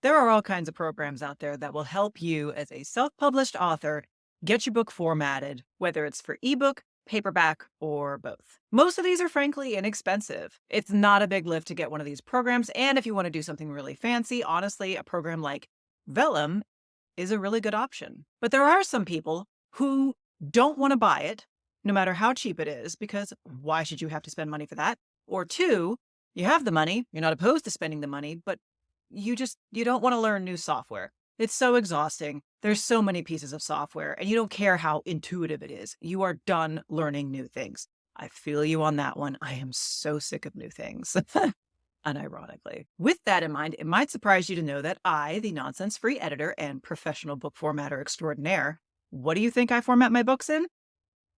There are all kinds of programs out there that will help you as a self-published author get your book formatted, whether it's for ebook, paperback, or both. Most of these are frankly inexpensive. It's not a big lift to get one of these programs, and if you want to do something really fancy, honestly, a program like Vellum is a really good option. But there are some people who don't want to buy it, no matter how cheap it is, because why should you have to spend money for that? Or two, you have the money, you're not opposed to spending the money, but you don't want to learn new software. It's so exhausting. There's so many pieces of software and you don't care how intuitive it is. You are done learning new things. I feel you on that one. I am so sick of new things. Unironically. With that in mind, it might surprise you to know that I, the nonsense-free editor and professional book formatter extraordinaire, what do you think I format my books in?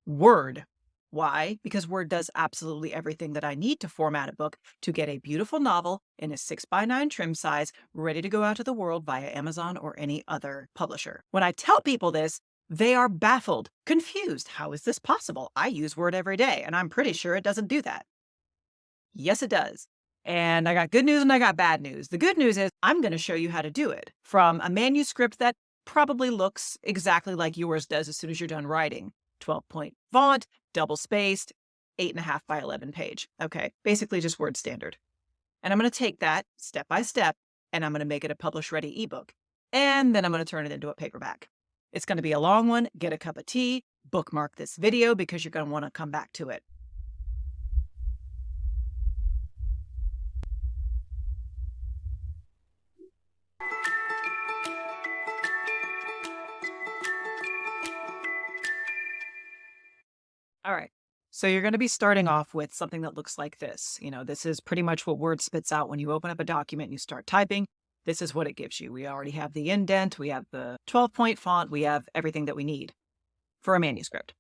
Word. Why? Because Word does absolutely everything that I need to format a book to get a beautiful novel in a 6x9 trim size, ready to go out to the world via Amazon or any other publisher. When I tell people this, they are baffled, confused. How is this possible? I use Word every day, and I'm pretty sure it doesn't do that. Yes, it does. And I got good news and I got bad news. The good news is I'm going to show you how to do it from a manuscript that probably looks exactly like yours does as soon as you're done writing. 12-point font, double spaced, 8.5 by 11 page. Okay, basically just word standard. And I'm going to take that step by step and I'm going to make it a publish ready ebook. And then I'm going to turn it into a paperback. It's going to be a long one. Get a cup of tea, bookmark this video because you're going to want to come back to it. All right. So you're going to be starting off with something that looks like this. This is pretty much what Word spits out when you open up a document and you start typing. This is what it gives you. We already have the indent, we have the 12-point font, we have everything that we need for a manuscript.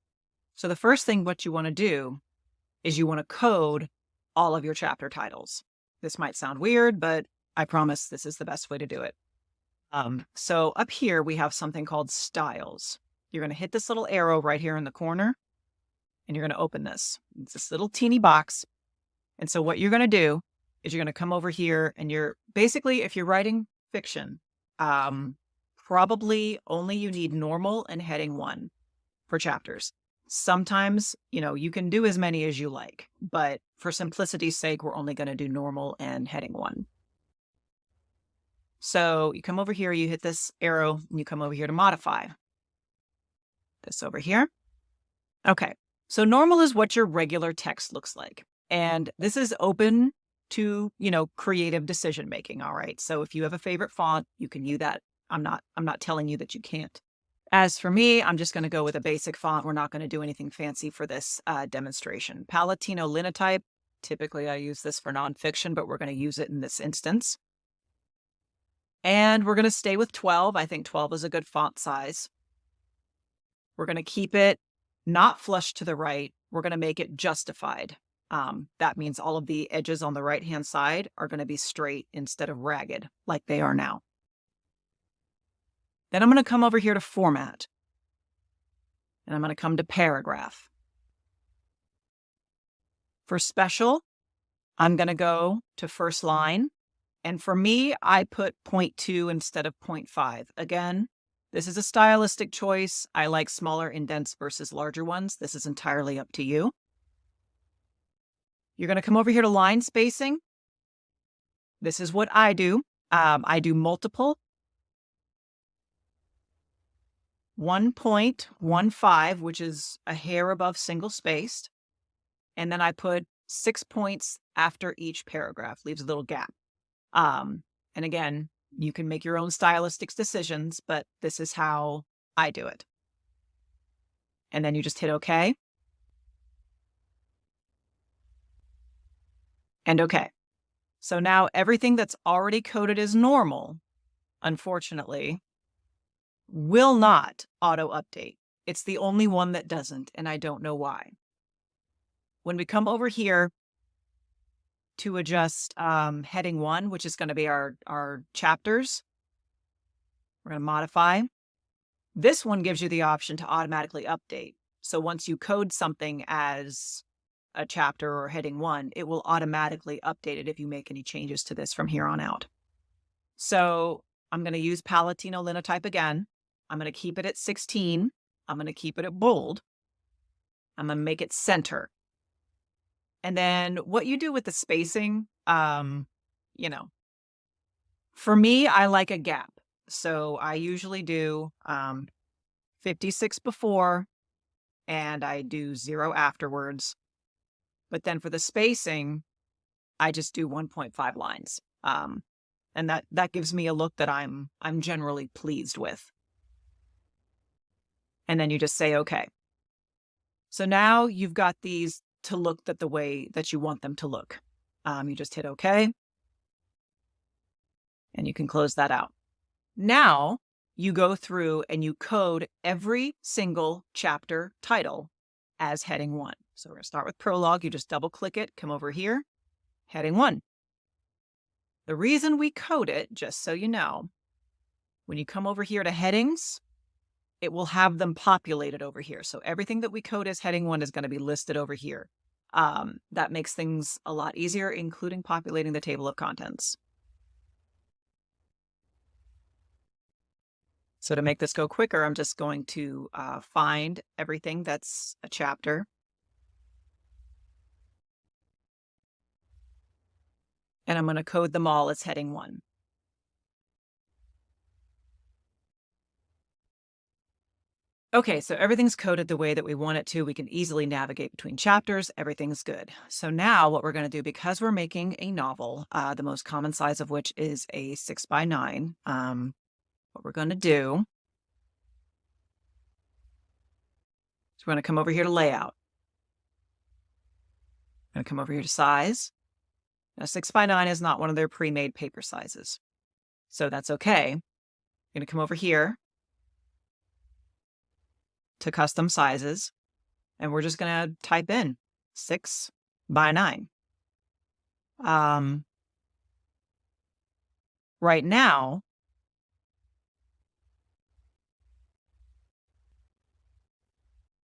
So the first thing what you want to do is you want to code all of your chapter titles. This might sound weird, but I promise this is the best way to do it. So up here, we have something called styles. You're going to hit this little arrow right here in the corner. And you're going to open this. It's this little teeny box. And so what you're going to do is you're going to come over here and you're basically, if you're writing fiction, probably only you need normal and heading 1 for chapters. Sometimes, you can do as many as you like, but for simplicity's sake, we're only going to do normal and heading 1. So you come over here, you hit this arrow, and you come over here to modify. This over here. Okay. So normal is what your regular text looks like. And this is open to, creative decision making. All right. So if you have a favorite font, you can use that. I'm not telling you that you can't. As for me, I'm just going to go with a basic font. We're not going to do anything fancy for this demonstration. Palatino Linotype. Typically I use this for nonfiction, but we're going to use it in this instance. And we're going to stay with 12. I think 12 is a good font size. We're going to keep it not flush to the right. We're going to make it justified. That means all of the edges on the right-hand side are going to be straight instead of ragged like they are now. Then I'm going to come over here to format. And I'm going to come to paragraph. For special, I'm going to go to first line. And for me, I put 0.2 instead of 0.5. Again, this is a stylistic choice. I like smaller indents versus larger ones. This is entirely up to you. You're going to come over here to line spacing. This is what I do. I do multiple. 1.15, which is a hair above single spaced. And then I put 6 points after each paragraph, leaves a little gap. And again, you can make your own stylistic decisions, but this is how I do it. And then you just hit OK. And OK. So now everything that's already coded as normal, unfortunately, will not auto-update. It's the only one that doesn't, and I don't know why. When we come over here to adjust heading 1, which is going to be our chapters, we're going to modify. This one gives you the option to automatically update. So once you code something as a chapter or heading 1, it will automatically update it if you make any changes to this from here on out. So I'm going to use Palatino Linotype again. I'm going to keep it at 16. I'm going to keep it at bold. I'm going to make it center. And then what you do with the spacing, you know, for me, I like a gap. So I usually do 56 before and I do 0 afterwards. But then for the spacing, I just do 1.5 lines. And that gives me a look that I'm generally pleased with. And then you just say, okay. So now you've got these to look the way that you want them to look. You just hit okay. And you can close that out. Now you go through and you code every single chapter title as heading 1. So we're going to start with prologue. You just double click it, come over here, heading 1. The reason we code it, just so you know, when you come over here to headings, it will have them populated over here. So everything that we code as heading 1 is going to be listed over here. That makes things a lot easier, including populating the table of contents. So to make this go quicker, I'm just going to find everything that's a chapter. And I'm going to code them all as heading 1. Okay, so everything's coded the way that we want it to. We can easily navigate between chapters. Everything's good. So now what we're going to do, because we're making a novel, the most common size of which is a 6x9, what we're going to do is we're going to come over here to layout. I'm going to come over here to size. Now 6x9 is not one of their pre-made paper sizes. So that's okay. I'm going to come over here to custom sizes, and we're just going to type in 6x9. Right now,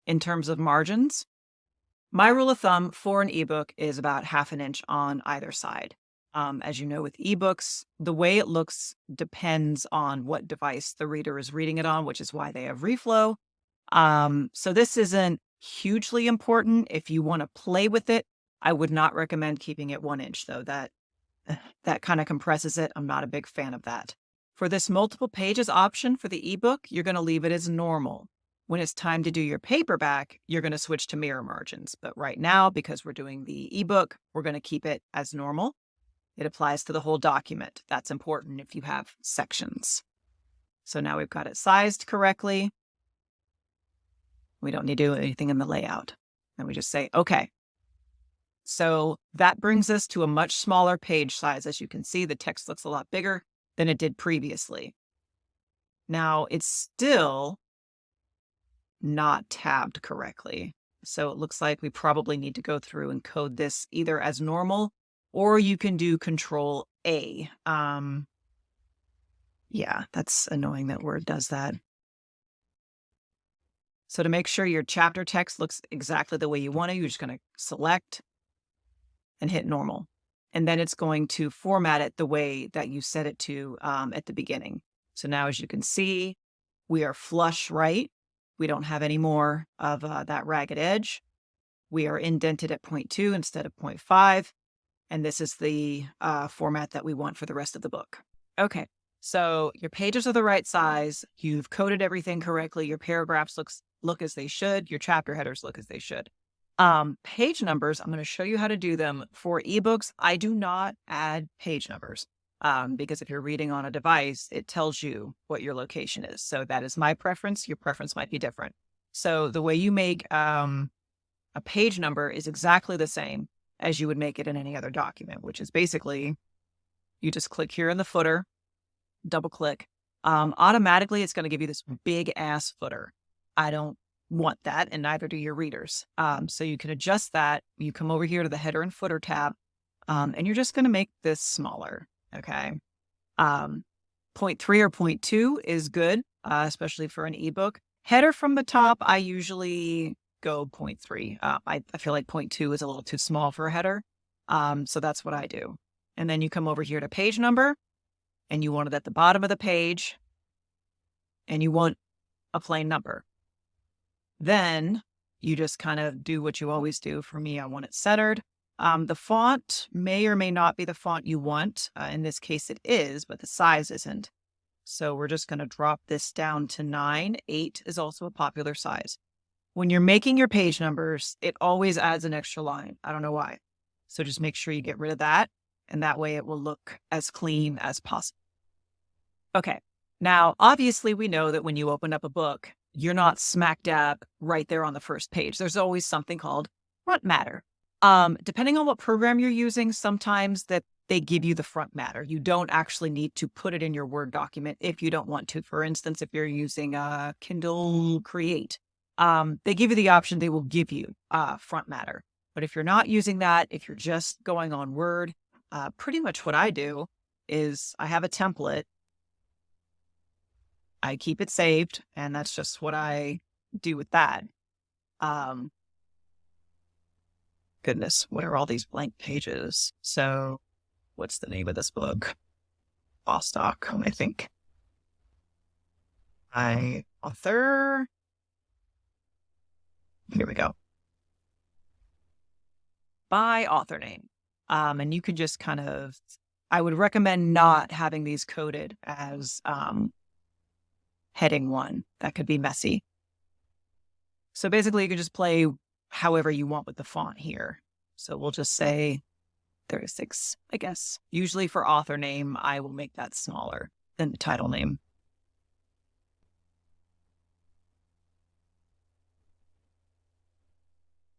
in terms of margins, my rule of thumb for an ebook is about 1/2 inch on either side. As you know, with ebooks, the way it looks depends on what device the reader is reading it on, which is why they have reflow. So this isn't hugely important. If you want to play with it, I would not recommend keeping it 1 inch, though. That kind of compresses it. I'm not a big fan of that. For this multiple pages option for the ebook, you're going to leave it as normal. When it's time to do your paperback, you're going to switch to mirror margins. But right now, because we're doing the ebook, we're going to keep it as normal. It applies to the whole document. That's important if you have sections. So now we've got it sized correctly. We don't need to do anything in the layout. And we just say, okay. So that brings us to a much smaller page size. As you can see, the text looks a lot bigger than it did previously. Now, it's still not tabbed correctly. So it looks like we probably need to go through and code this either as normal, or you can do Control A. Yeah, that's annoying that Word does that. So to make sure your chapter text looks exactly the way you want to, you're just going to select and hit normal. And then it's going to format it the way that you set it to at the beginning. So now, as you can see, we are flush right. We don't have any more of that ragged edge. We are indented at 0.2 instead of 0.5. And this is the format that we want for the rest of the book. Okay, so your pages are the right size. You've coded everything correctly. Your paragraphs look as they should. Your chapter headers look as they should. Page numbers, I'm going to show you how to do them. For ebooks, I do not add page numbers because if you're reading on a device, it tells you what your location is. So that is my preference. Your preference might be different. So the way you make a page number is exactly the same as you would make it in any other document, which is basically you just click here in the footer, double click. Automatically, it's going to give you this big ass footer. I don't want that, and neither do your readers. So you can adjust that. You come over here to the header and footer tab, and you're just going to make this smaller. Okay. 0.3 or 0.2 is good, especially for an ebook. Header from the top, I usually go 0.3. I feel like 0.2 is a little too small for a header. So that's what I do. And then you come over here to page number, and you want it at the bottom of the page, and you want a plain number. Then you just kind of do what you always do. For me, I want it centered. The font may or may not be the font you want. In this case, it is, but the size isn't. So we're just going to drop this down to 9. 8 is also a popular size. When you're making your page numbers, it always adds an extra line. I don't know why. So just make sure you get rid of that, and that way it will look as clean as possible. Okay. Now, obviously, we know that when you open up a book, you're not smack dab right there on the first page. There's always something called front matter. Depending on what program you're using, sometimes that they give you the front matter. You don't actually need to put it in your Word document if you don't want to. For instance, if you're using Kindle Create, they give you the option, they will give you front matter. But if you're not using that, if you're just going on Word, pretty much what I do is I have a template. I keep it saved, and that's just what I do with that. Goodness, what are all these blank pages? So what's the name of this book? Bostock, I think. My author. Here we go. By author name. And you could just kind of, I would recommend not having these coded as heading 1. That could be messy. So basically you can just play however you want with the font here. So we'll just say 36, I guess. Usually for author name, I will make that smaller than the title name.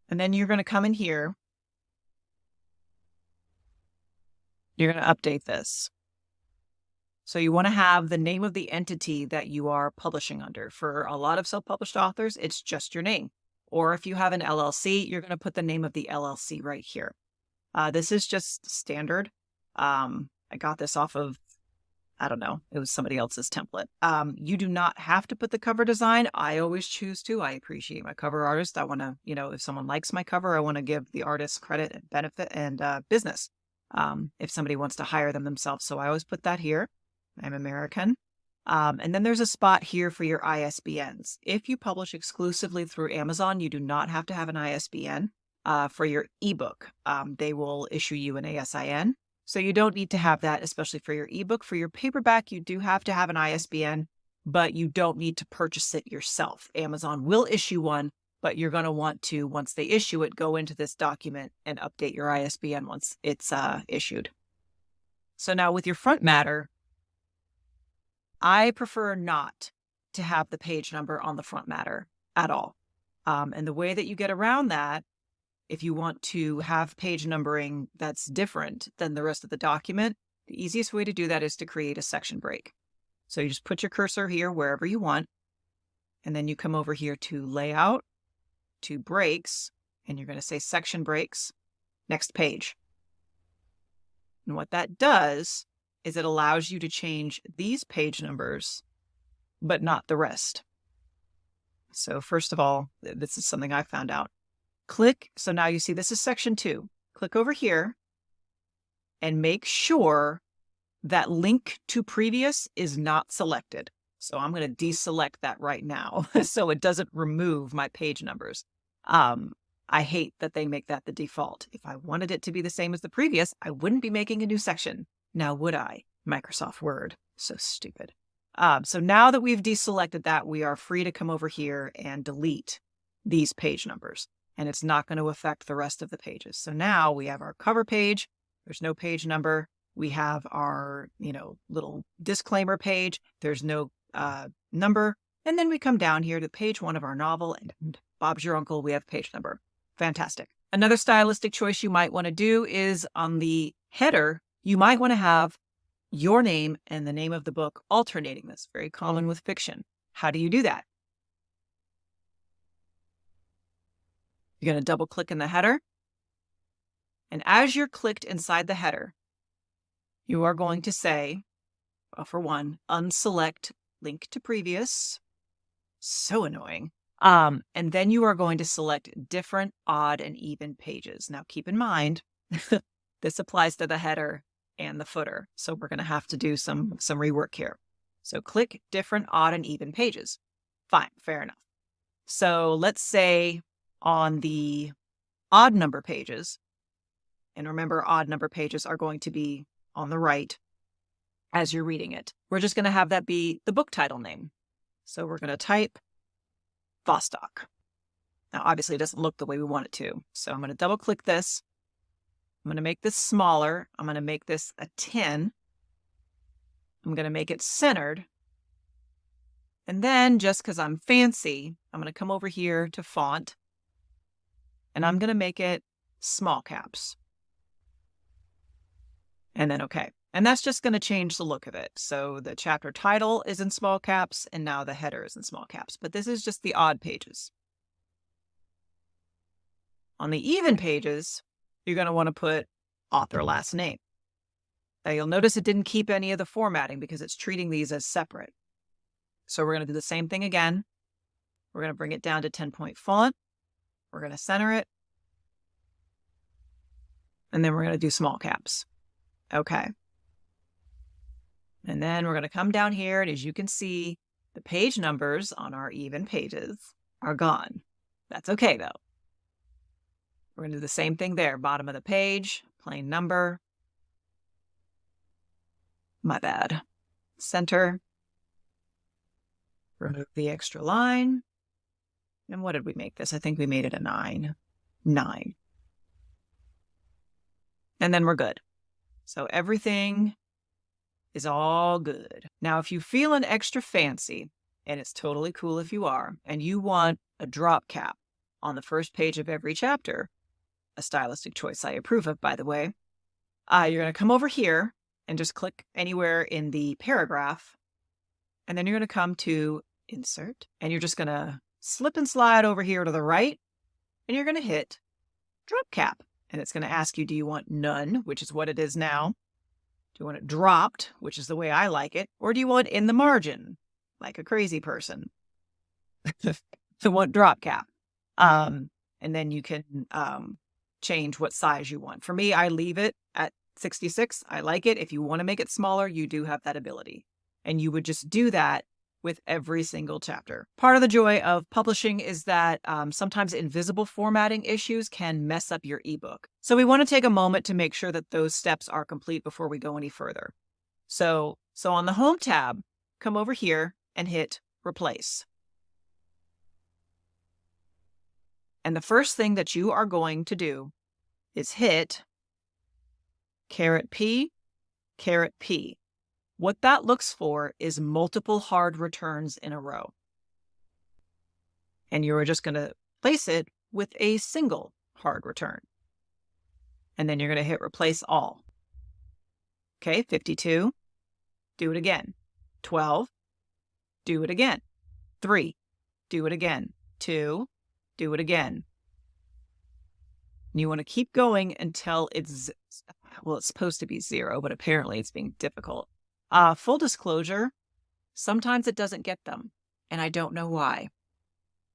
And then you're going to come in here. You're going to update this. So you want to have the name of the entity that you are publishing under. For a lot of self-published authors, it's just your name. Or if you have an LLC, you're going to put the name of the LLC right here. This is just standard. I got this off of, I don't know, it was somebody else's template. You do not have to put the cover design. I always choose to. I appreciate my cover artist. I want to, if someone likes my cover, I want to give the artist credit and benefit and business if somebody wants to hire them themselves. So I always put that here. I'm American. And then there's a spot here for your ISBNs. If you publish exclusively through Amazon, you do not have to have an ISBN. For your ebook, they will issue you an ASIN. So you don't need to have that, especially for your ebook. For your paperback, you do have to have an ISBN, but you don't need to purchase it yourself. Amazon will issue one, but you're going to want to, once they issue it, go into this document and update your ISBN once it's issued. So now with your front matter, I prefer not to have the page number on the front matter at all. And the way that you get around that, if you want to have page numbering that's different than the rest of the document, the easiest way to do that is to create a section break. So you just put your cursor here wherever you want, and then you come over here to Layout, to Breaks, and you're going to say Section Breaks, next page. And what that does is it allows you to change these page numbers, but not the rest. So first of all, this is something I found out. Click, so now you see this is section 2. Click over here and make sure that link to previous is not selected. So I'm going to deselect that right now so it doesn't remove my page numbers. I hate that they make that the default. If I wanted it to be the same as the previous, I wouldn't be making a new section. Now would I? Microsoft Word. So stupid. So now that we've deselected that, we are free to come over here and delete these page numbers. And it's not going to affect the rest of the pages. So now we have our cover page. There's no page number. We have our, little disclaimer page. There's no number. And then we come down here to page 1 of our novel, and Bob's Your Uncle, we have page number. Fantastic. Another stylistic choice you might want to do is on the header, you might want to have your name and the name of the book alternating. That's very common with fiction. How do you do that? You're going to double click in the header. And as you're clicked inside the header, you are going to say, well, for one, unselect link to previous. So annoying. And then you are going to select different odd and even pages. Now keep in mind, this applies to the header and the footer. So we're going to have to do some rework here. So click different odd and even pages. Fine, fair enough. So let's say on the odd number pages, and remember odd number pages are going to be on the right as you're reading it. We're just going to have that be the book title name. So we're going to type Vostok. Now, obviously, it doesn't look the way we want it to. So I'm going to double click this. I'm going to make this smaller. I'm going to make this a 10. I'm going to make it centered. And then just because I'm fancy, I'm going to come over here to font and I'm going to make it small caps. And then okay. And that's just going to change the look of it. So the chapter title is in small caps and now the header is in small caps. But this is just the odd pages. On the even pages, you're going to want to put author last name. Now you'll notice it didn't keep any of the formatting because it's treating these as separate. So we're going to do the same thing again. We're going to bring it down to 10-point font. We're going to center it. And then we're going to do small caps. Okay. And then we're going to come down here. And as you can see, the page numbers on our even pages are gone. That's okay, though. We're going to do the same thing there. Bottom of the page, plain number. My bad. Center. Remove the extra line. And what did we make this? I think we made it a 9. 9. And then we're good. So everything is all good. Now, if you feel an extra fancy, and it's totally cool if you are, and you want a drop cap on the first page of every chapter, a stylistic choice I approve of, by the way, you're going to come over here and just click anywhere in the paragraph. And then you're going to come to Insert, and you're just going to slip and slide over here to the right, and you're going to hit Drop Cap. And it's going to ask you, do you want none, which is what it is now? Do you want it dropped, which is the way I like it? Or do you want in the margin, like a crazy person? I want drop cap. And then you can change what size you want. For me, I leave it at 66. I like it. If you want to make it smaller, you do have that ability. And you would just do that with every single chapter. Part of the joy of publishing is that sometimes invisible formatting issues can mess up your ebook. So we want to take a moment to make sure that those steps are complete before we go any further. So on the Home tab, come over here and hit Replace. And the first thing that you are going to do is hit P. What that looks for is multiple hard returns in a row. And you're just going to place it with a single hard return. And then you're going to hit Replace All. Okay, 52. Do it again. 12. Do it again. 3. Do it again. 2. Do it again. And you want to keep going until it's supposed to be 0, but apparently it's being difficult. Full disclosure, sometimes it doesn't get them, and I don't know why.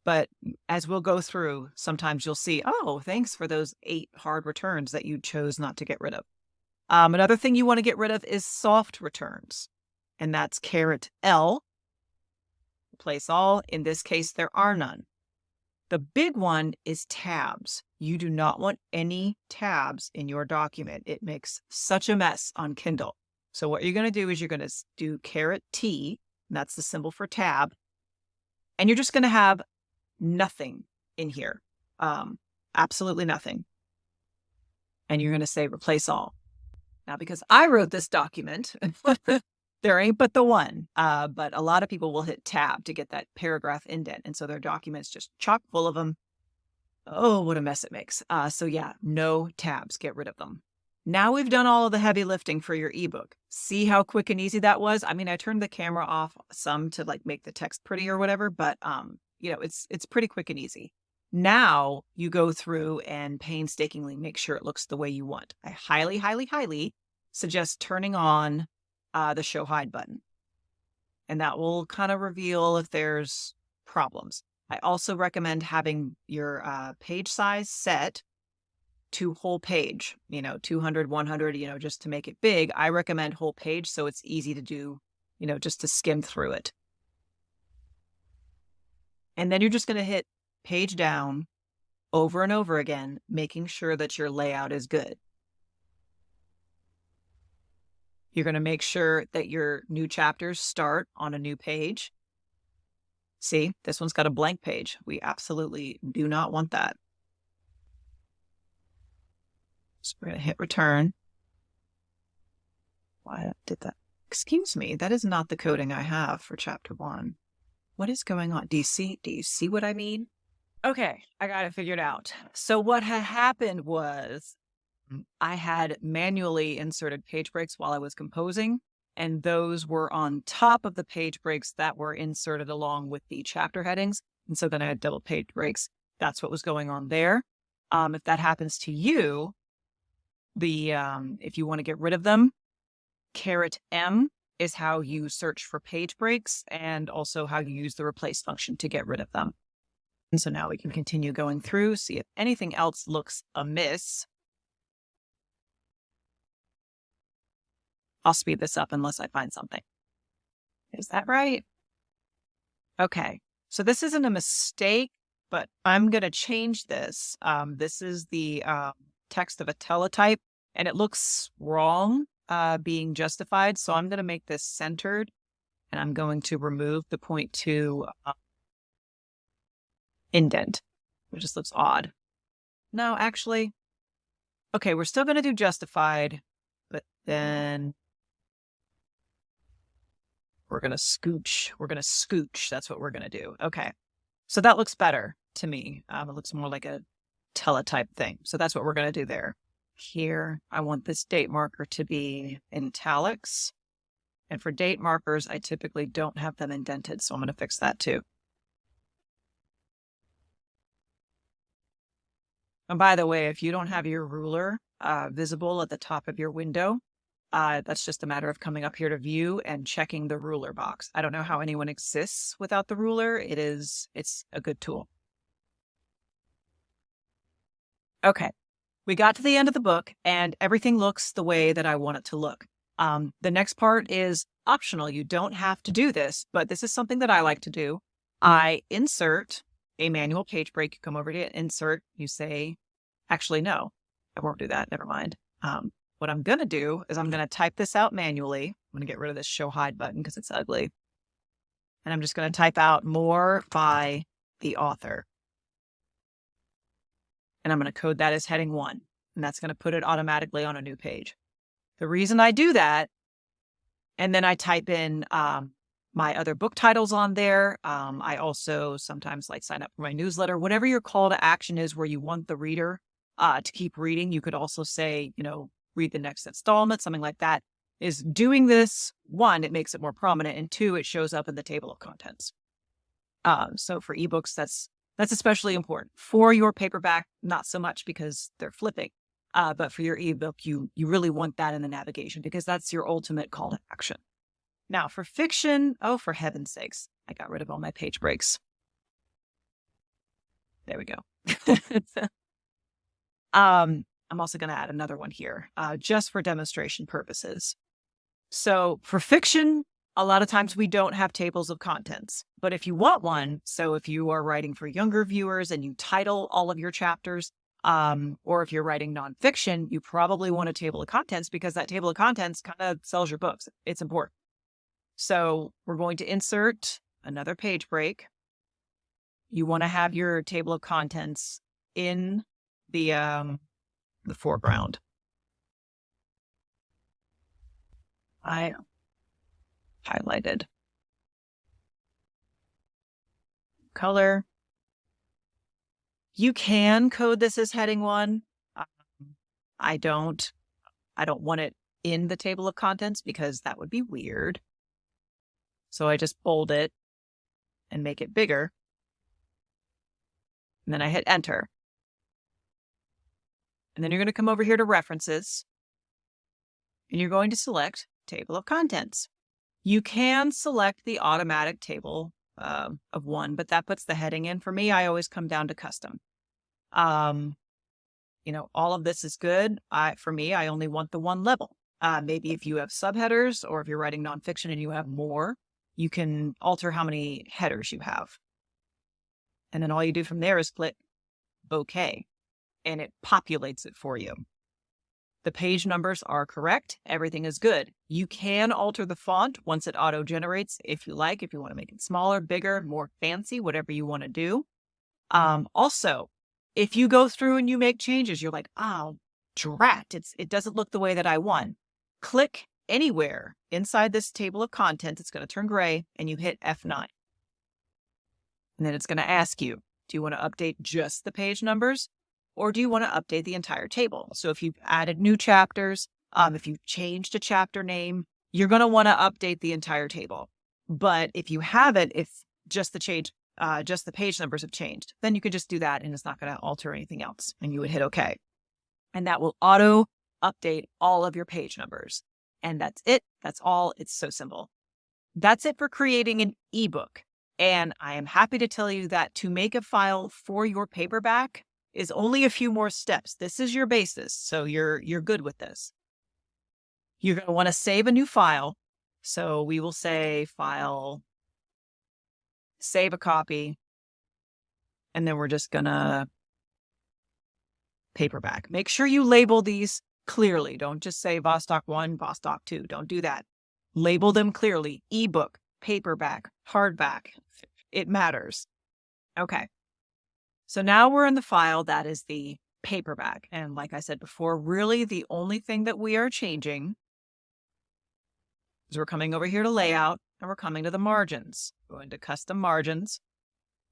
But as we'll go through, sometimes you'll see, oh, thanks for those 8 hard returns that you chose not to get rid of. Another thing you want to get rid of is soft returns, and that's L. Replace all. In this case, there are none. The big one is tabs. You do not want any tabs in your document. It makes such a mess on Kindle. So what you're going to do is you're going to do T, and that's the symbol for tab, and you're just going to have nothing in here, absolutely nothing. And you're going to say Replace All. Now, because I wrote this document, there ain't but the one, but a lot of people will hit tab to get that paragraph indent, and so their document's just chock full of them. Oh, what a mess it makes. So yeah, no tabs, get rid of them. Now we've done all of the heavy lifting for your ebook. See how quick and easy that was? I mean, I turned the camera off some to like make the text pretty or whatever, but it's pretty quick and easy. Now you go through and painstakingly make sure it looks the way you want. I highly, highly, highly suggest turning on the Show Hide button. And that will kind of reveal if there's problems. I also recommend having your page size set to whole page, 200, 100, just to make it big. I recommend whole page so it's easy to do, just to skim through it. And then you're just going to hit page down over and over again, making sure that your layout is good. You're going to make sure that your new chapters start on a new page. See, this one's got a blank page. We absolutely do not want that. So we're going to hit return. Why did that? Excuse me, that is not the coding I have for chapter 1. What is going on? Do you see what I mean? Okay, I got it figured out. So what had happened was I had manually inserted page breaks while I was composing, and those were on top of the page breaks that were inserted along with the chapter headings. And so then I had double page breaks. That's what was going on there. If that happens to you, if you want to get rid of them, $M is how you search for page breaks and also how you use the replace function to get rid of them. And so now we can continue going through, see if anything else looks amiss. I'll speed this up unless I find something. Is that right? Okay, so this isn't a mistake, but I'm going to change this. This is the text of a teletype, and it looks wrong being justified. So I'm going to make this centered, and I'm going to remove the 0.2 indent, which just looks odd. No, actually, okay, we're still going to do justified, but then we're going to scooch. We're going to scooch. That's what we're going to do. Okay. So that looks better to me. It looks more like a teletype thing. So that's what we're going to do there. Here, I want this date marker to be in italics. And for date markers, I typically don't have them indented. So I'm going to fix that too. And by the way, if you don't have your ruler visible at the top of your window, that's just a matter of coming up here to view and checking the ruler box. I don't know how anyone exists without the ruler. It's a good tool. Okay, we got to the end of the book and everything looks the way that I want it to look. The next part is optional. You don't have to do this, but this is something that I like to do. I insert a manual page break. You come over to insert, you say, actually, no, I won't do that. Never mind. What I'm going to do is I'm going to type this out manually. I'm going to get rid of this show hide button because it's ugly. And I'm just going to type out more by the author. And I'm going to code that as heading 1. And that's going to put it automatically on a new page. The reason I do that, and then I type in my other book titles on there. I also sometimes sign up for my newsletter. Whatever your call to action is where you want the reader to keep reading, you could also say, read the next installment, something like that. Is doing this, 1, it makes it more prominent, and 2, it shows up in the table of contents. So for ebooks, that's especially important. For your paperback, not so much because they're flipping. But for your ebook, you really want that in the navigation because that's your ultimate call to action. Now for fiction, oh, for heaven's sakes, I got rid of all my page breaks. There we go. I'm also going to add another one here, just for demonstration purposes. So for fiction, a lot of times we don't have tables of contents, but if you want one, so if you are writing for younger viewers and you title all of your chapters, or if you're writing nonfiction, you probably want a table of contents because that table of contents kind of sells your books. It's important. So we're going to insert another page break. You want to have your table of contents in the foreground. I highlighted. Color. You can code this as heading 1. I don't want it in the table of contents because that would be weird. So I just bold it and make it bigger. And then I hit enter. And then you're going to come over here to references. And you're going to select table of contents. You can select the automatic table of 1, but that puts the heading in. For me, I always come down to custom. all of this is good. For me, I only want the one level. Maybe if you have subheaders or if you're writing nonfiction and you have more, you can alter how many headers you have. And then all you do from there is click OK, and it populates it for you. The page numbers are correct. Everything is good. You can alter the font once it auto-generates if you like, if you want to make it smaller, bigger, more fancy, whatever you want to do. Also, if you go through and you make changes, you're like, oh, drat, it doesn't look the way that I want. Click anywhere inside this table of contents. It's going to turn gray and you hit F9. And then it's going to ask you, do you want to update just the page numbers or do you want to update the entire table? So if you've added new chapters, if you've changed a chapter name, you're going to want to update the entire table. But if you haven't, if just the page numbers have changed, then you can just do that and it's not going to alter anything else. And you would hit OK. And that will auto update all of your page numbers. And that's it. That's all. It's so simple. That's it for creating an ebook. And I am happy to tell you that to make a file for your paperback is only a few more steps. This is your basis. So you're good with this. You're going to want to save a new file. So we will say file, save a copy, and then we're just going to paperback. Make sure you label these clearly. Don't just say Vostok 1, Vostok 2. Don't do that. Label them clearly. Ebook, paperback, hardback. It matters. Okay. So now we're in the file that is the paperback. And like I said before, really the only thing that we are changing is we're coming over here to layout and we're coming to the margins. Going to custom margins.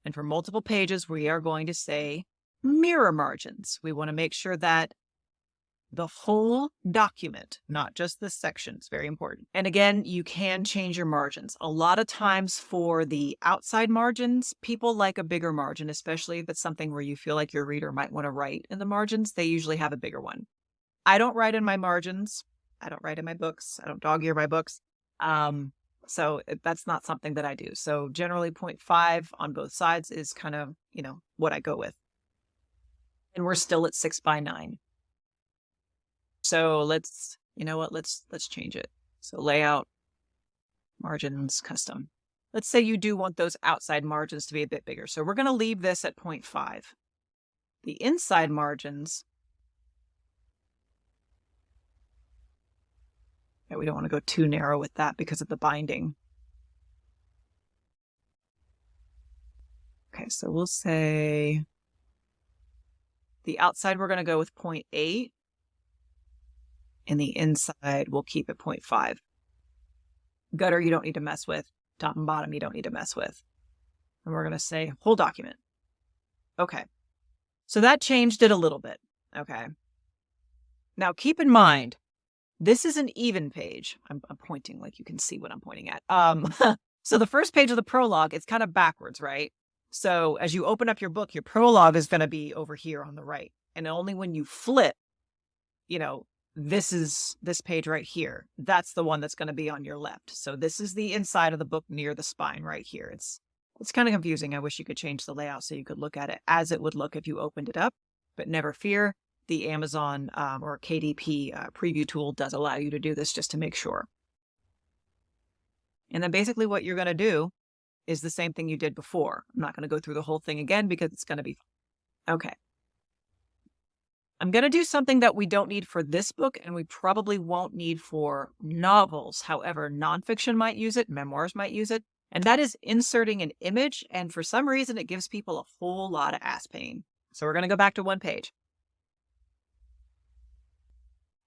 And for multiple pages, we are going to say mirror margins. We want to make sure that the whole document, not just this section, is very important. And again, you can change your margins. A lot of times for the outside margins, people like a bigger margin, especially if it's something where you feel like your reader might want to write in the margins. They usually have a bigger one. I don't write in my margins. I don't write in my books. I don't dog ear my books. So that's not something that I do. So generally 0.5 on both sides is kind of, what I go with. And we're still at 6:9. So let's change it. So layout, margins, custom. Let's say you do want those outside margins to be a bit bigger. So we're going to leave this at 0.5. The inside margins, we don't want to go too narrow with that because of the binding. Okay, so we'll say the outside we're going to go with 0.8. And the inside, we'll keep it 0.5. Gutter, you don't need to mess with. Top and bottom, you don't need to mess with. And we're going to say whole document. Okay. So that changed it a little bit. Okay. Now keep in mind, this is an even page. I'm pointing like you can see what I'm pointing at. So the first page of the prologue, it's kind of backwards, right? So as you open up your book, your prologue is going to be over here on the right. And only when you flip, this is this page right here. That's the one that's going to be on your left. So this is the inside of the book near the spine right here. It's kind of confusing. I wish you could change the layout so you could look at it as it would look if you opened it up. But never fear, the Amazon or KDP preview tool does allow you to do this just to make sure. And then basically what you're going to do is the same thing you did before. I'm not going to go through the whole thing again because it's going to be okay. I'm going to do something that we don't need for this book and we probably won't need for novels. However, nonfiction might use it, memoirs might use it, and that is inserting an image. And for some reason, it gives people a whole lot of ass pain. So we're going to go back to one page.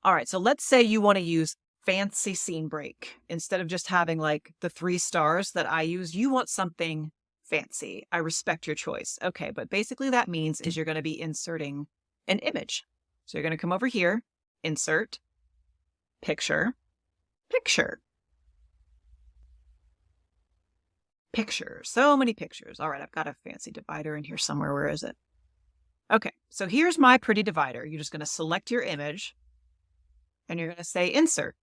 All right, so let's say you want to use fancy scene break. Instead of just having like the 3 stars that I use, you want something fancy. I respect your choice. Okay, but basically that means is you're going to be inserting an image. So you're going to come over here, insert, picture, picture, picture. So many pictures. All right, I've got a fancy divider in here somewhere. Where is it? Okay, so here's my pretty divider. You're just going to select your image and you're going to say insert.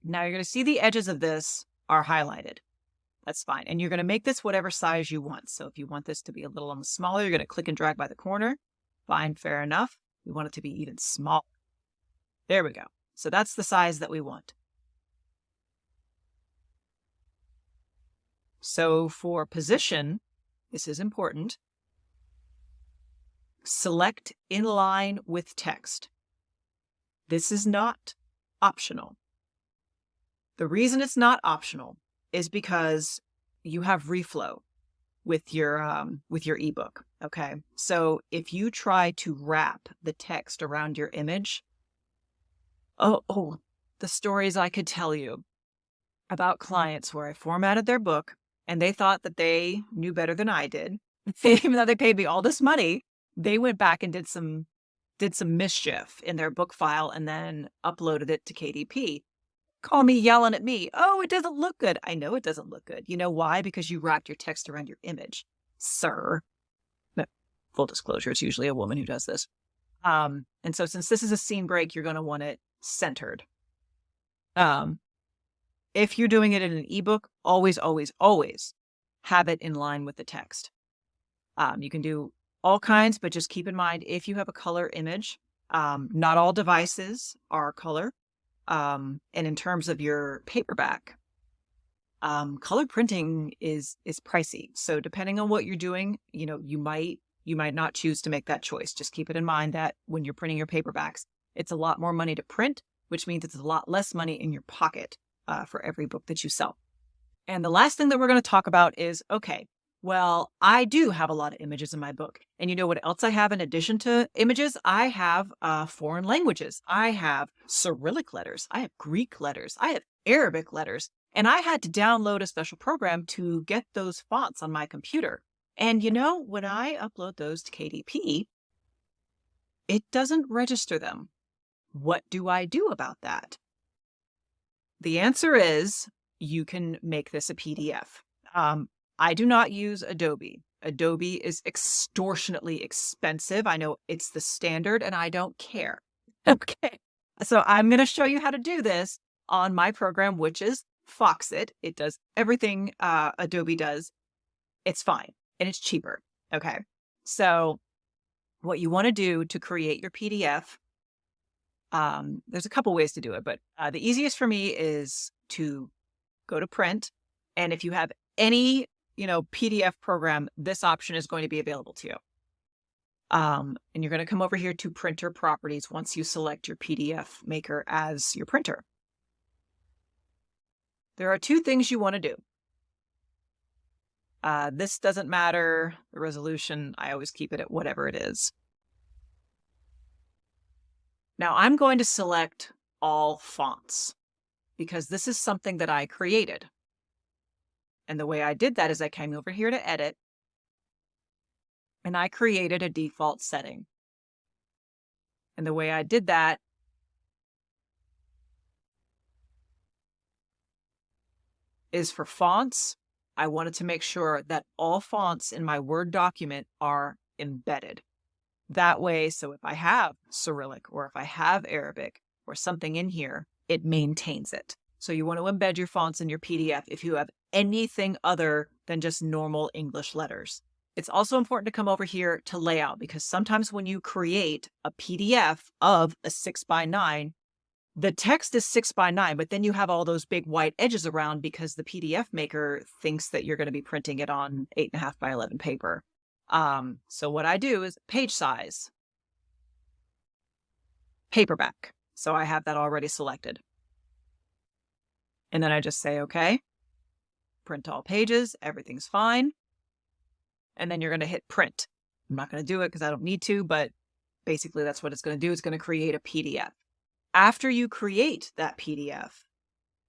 Now you're going to see the edges of this are highlighted. That's fine. And you're going to make this whatever size you want. So if you want this to be a little smaller, you're going to click and drag by the corner. Fine, fair enough. We want it to be even smaller. There we go. So that's the size that we want. So for position, this is important. Select in line with text. This is not optional. The reason it's not optional is because you have reflow with your ebook. Okay. So if you try to wrap the text around your image, the stories I could tell you about clients where I formatted their book and they thought that they knew better than I did. Even though they paid me all this money, they went back and did some mischief in their book file and then uploaded it to KDP. Call me yelling at me. Oh, it doesn't look good. I know it doesn't look good. You know why? Because you wrapped your text around your image, sir. No, full disclosure, it's usually a woman who does this. And so since this is a scene break, you're going to want it centered. If you're doing it in an ebook, always, always, always have it in line with the text. You can do all kinds, but just keep in mind, if you have a color image, not all devices are color. And in terms of your paperback, color printing is pricey. So depending on what you're doing, you might not choose to make that choice. Just keep it in mind that when you're printing your paperbacks, it's a lot more money to print, which means it's a lot less money in your pocket for every book that you sell. And the last thing that we're going to talk about is, okay, well, I do have a lot of images in my book. And you know what else I have in addition to images? I have foreign languages. I have Cyrillic letters. I have Greek letters. I have Arabic letters. And I had to download a special program to get those fonts on my computer. And when I upload those to KDP, it doesn't register them. What do I do about that? The answer is you can make this a PDF. I do not use Adobe. Adobe is extortionately expensive. I know it's the standard and I don't care. Okay. So I'm going to show you how to do this on my program, which is Foxit. It does everything Adobe does. It's fine and it's cheaper. Okay. So what you want to do to create your PDF, there's a couple ways to do it, but the easiest for me is to go to print. And if you have any PDF program, this option is going to be available to you. And you're going to come over here to printer properties once you select your PDF maker as your printer. There are two things you want to do. This doesn't matter. The resolution, I always keep it at whatever it is. Now I'm going to select all fonts because this is something that I created. And the way I did that is I came over here to edit and I created a default setting. And the way I did that is for fonts. I wanted to make sure that all fonts in my Word document are embedded. That way, so if I have Cyrillic or if I have Arabic or something in here, it maintains it. So you want to embed your fonts in your PDF if you have anything other than just normal English letters. It's also important to come over here to layout because sometimes when you create a PDF of a 6x9, the text is 6x9, but then you have all those big white edges around because the PDF maker thinks that you're going to be printing it on 8.5x11 paper. So what I do is page size, paperback. So I have that already selected. And then I just say, okay, print all pages, everything's fine. And then you're going to hit print. I'm not going to do it because I don't need to, but basically that's what it's going to do. It's going to create a PDF. After you create that PDF,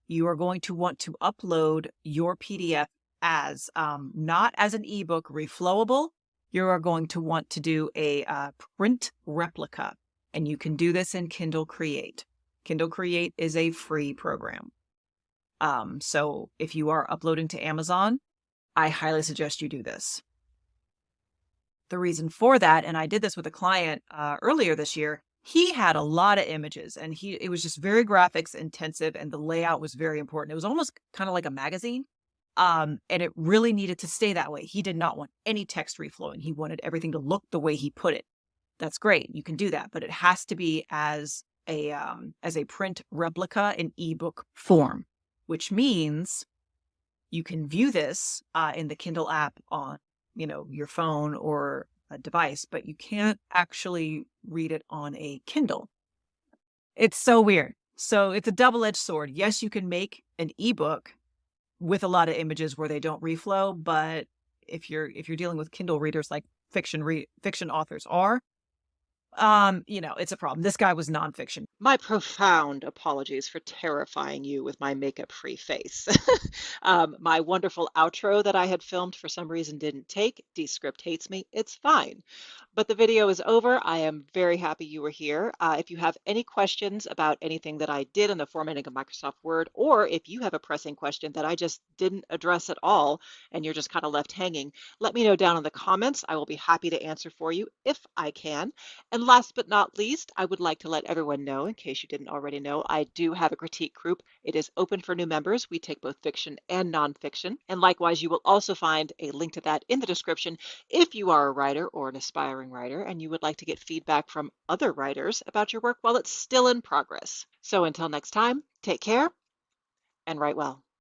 you are going to want to upload your PDF as not as an ebook reflowable. You are going to want to do a print replica, and you can do this in Kindle Create. Kindle Create is a free program. So if you are uploading to Amazon, I highly suggest you do this. The reason for that, and I did this with a client earlier this year, he had a lot of images and it was just very graphics intensive and the layout was very important. It was almost kind of like a magazine. And it really needed to stay that way. He did not want any text reflowing. He wanted everything to look the way he put it. that's great. You can do that, but it has to be as a print replica in ebook form, which means you can view this in the Kindle app on, your phone or a device, but you can't actually read it on a Kindle. It's so weird. So it's a double-edged sword. Yes, you can make an ebook with a lot of images where they don't reflow, but if you're dealing with Kindle readers like fiction authors are, it's a problem. This guy was nonfiction. My profound apologies for terrifying you with my makeup-free face. My wonderful outro that I had filmed for some reason didn't take. Descript hates me. It's fine. But the video is over. I am very happy you were here. If you have any questions about anything that I did in the formatting of Microsoft Word, or if you have a pressing question that I just didn't address at all and you're just kind of left hanging, let me know down in the comments. I will be happy to answer for you if I can. And last but not least, I would like to let everyone know, in case you didn't already know, I do have a critique group. It is open for new members. We take both fiction and nonfiction. And likewise, you will also find a link to that in the description if you are a writer or an aspiring writer and you would like to get feedback from other writers about your work while it's still in progress. So until next time, take care and write well.